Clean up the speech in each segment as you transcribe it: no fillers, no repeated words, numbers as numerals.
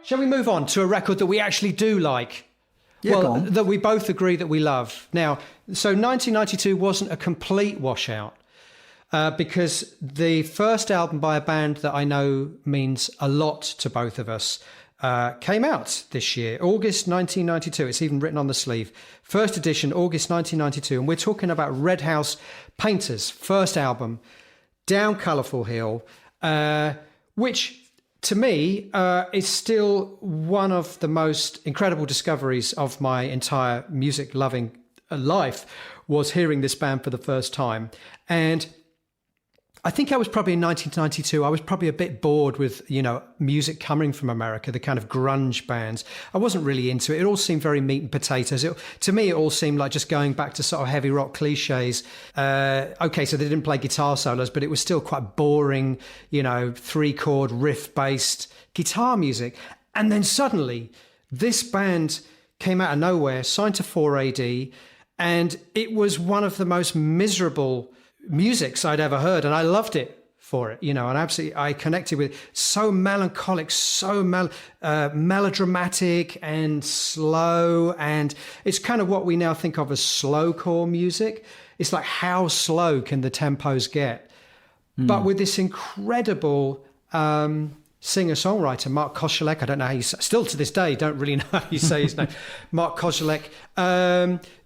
Shall we move on to a record that we actually do like? Yeah, well, that we both agree that we love. Now, so 1992 wasn't a complete washout because the first album by a band that I know means a lot to both of us came out this year, August 1992. It's even written on the sleeve. First edition, August 1992. And we're talking about Red House Painters' first album, Down Colourful Hill, which to me is still one of the most incredible discoveries of my entire music-loving life, was hearing this band for the first time. And I think I was probably in 1992, I was probably a bit bored with, music coming from America, the kind of grunge bands. I wasn't really into it. It all seemed very meat and potatoes. To me, it all seemed like just going back to sort of heavy rock cliches. Okay, so they didn't play guitar solos, but it was still quite boring, 3-chord riff-based guitar music. And then suddenly, this band came out of nowhere, signed to 4AD, and it was one of the most miserable musics I'd ever heard, and I loved it for it, and absolutely I connected with it. So melancholic, so melodramatic and slow, and it's kind of what we now think of as slowcore music. It's like, how slow can the tempos get? But with this incredible singer-songwriter, Mark Kozelek, I don't know how you say, still to this day, don't really know how you say his name, Mark Kozelek,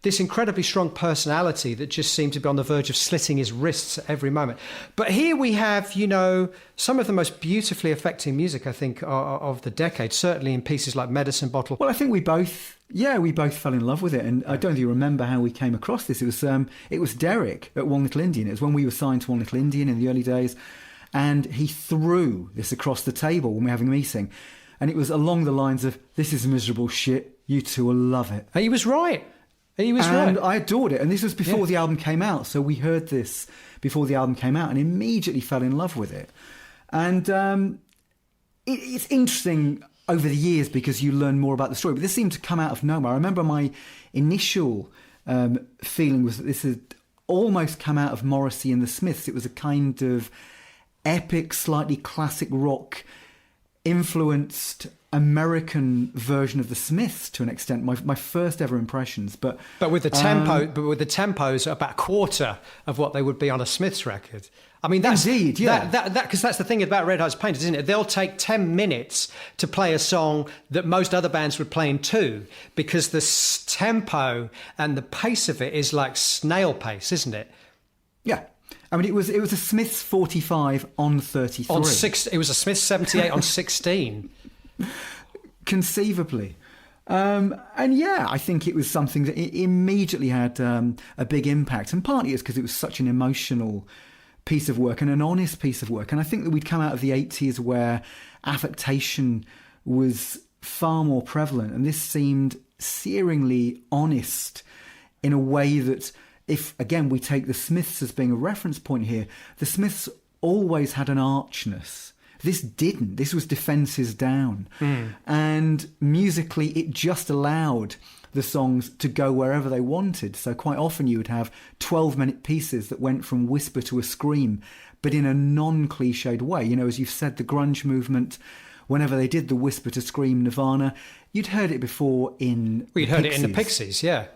this incredibly strong personality that just seemed to be on the verge of slitting his wrists at every moment. But here we have, some of the most beautifully affecting music, I think, of the decade, certainly in pieces like Medicine Bottle. Well, I think we both fell in love with it. And I don't know if you remember how we came across this. It was Derek at One Little Indian. It was when we were signed to One Little Indian in the early days. And he threw this across the table when we were having a meeting. And it was along the lines of, this is miserable shit, you two will love it. He was right. And I adored it. And this was before the album came out. So we heard this before the album came out and immediately fell in love with it. And it's interesting over the years because you learn more about the story. But this seemed to come out of nowhere. I remember my initial feeling was that this had almost come out of Morrissey and the Smiths. It was a kind of epic, slightly classic rock influenced American version of the Smiths to an extent. My first ever impressions, but with the tempos about a quarter of what they would be on a Smiths record. I mean, that's indeed, yeah. That because that's the thing about Red House Painters, isn't it? They'll take 10 minutes to play a song that most other bands would play in 2, because the tempo and the pace of it is like snail pace, isn't it? Yeah. I mean, it was a Smiths 45 on 33. It was a Smiths 78 on 16. Conceivably. And yeah, I think it was something that immediately had a big impact. And partly it's because it was such an emotional piece of work and an honest piece of work. And I think that we'd come out of the 80s where affectation was far more prevalent. And this seemed searingly honest in a way that, if, again, we take the Smiths as being a reference point here, the Smiths always had an archness. This didn't. This was defences down. And musically, it just allowed the songs to go wherever they wanted. So quite often you would have 12-minute pieces that went from whisper to a scream, but in a non-cliched way. As you've said, the grunge movement, whenever they did the whisper to scream Nirvana, you'd heard it before in You'd heard it in the Pixies, yeah.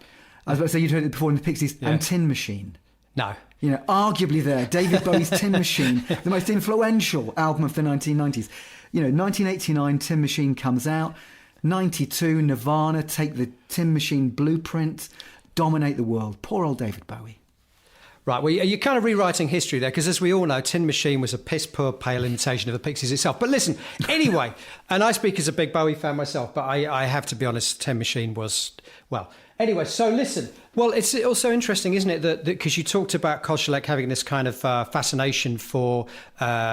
I was about to say you'd heard it before in the Pixies and Tin Machine. No. Arguably there, David Bowie's Tin Machine, the most influential album of the 1990s. 1989, Tin Machine comes out. 92, Nirvana take the Tin Machine blueprint, dominate the world. Poor old David Bowie. Right, well, you're kind of rewriting history there, because as we all know, Tin Machine was a piss-poor, pale imitation of the Pixies itself. But listen, anyway, and I speak as a big Bowie fan myself, but I have to be honest, Tin Machine was, well... Anyway, so listen. Well, it's also interesting, isn't it, that because you talked about Kozelek having this kind of fascination for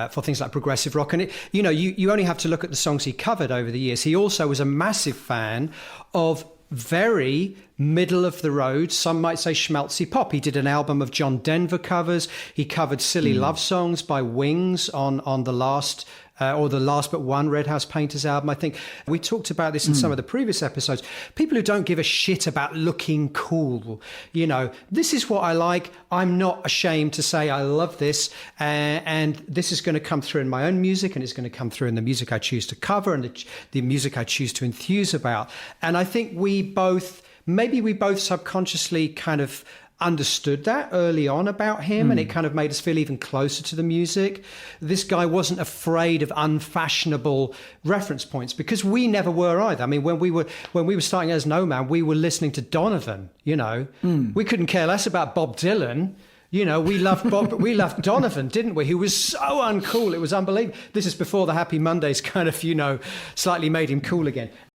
things like progressive rock, and you only have to look at the songs he covered over the years. He also was a massive fan of very middle of the road, some might say schmaltzy pop. He did an album of John Denver covers. He covered silly love songs by Wings on the last or the Last But One Red House Painters album. I think we talked about this in some of the previous episodes. People who don't give a shit about looking cool, you know, this is what I like. I'm not ashamed to say I love this, and this is going to come through in my own music, and it's going to come through in the music I choose to cover and the music I choose to enthuse about. And I think we both subconsciously kind of understood that early on about him, and it kind of made us feel even closer to the music. This guy wasn't afraid of unfashionable reference points, because we never were either. I mean, when we were starting as No Man, we were listening to Donovan, you know. We couldn't care less about Bob Dylan. You know, we loved Donovan, didn't we? Who was so uncool. It was unbelievable. This is before the Happy Mondays kind of, you know, slightly made him cool again.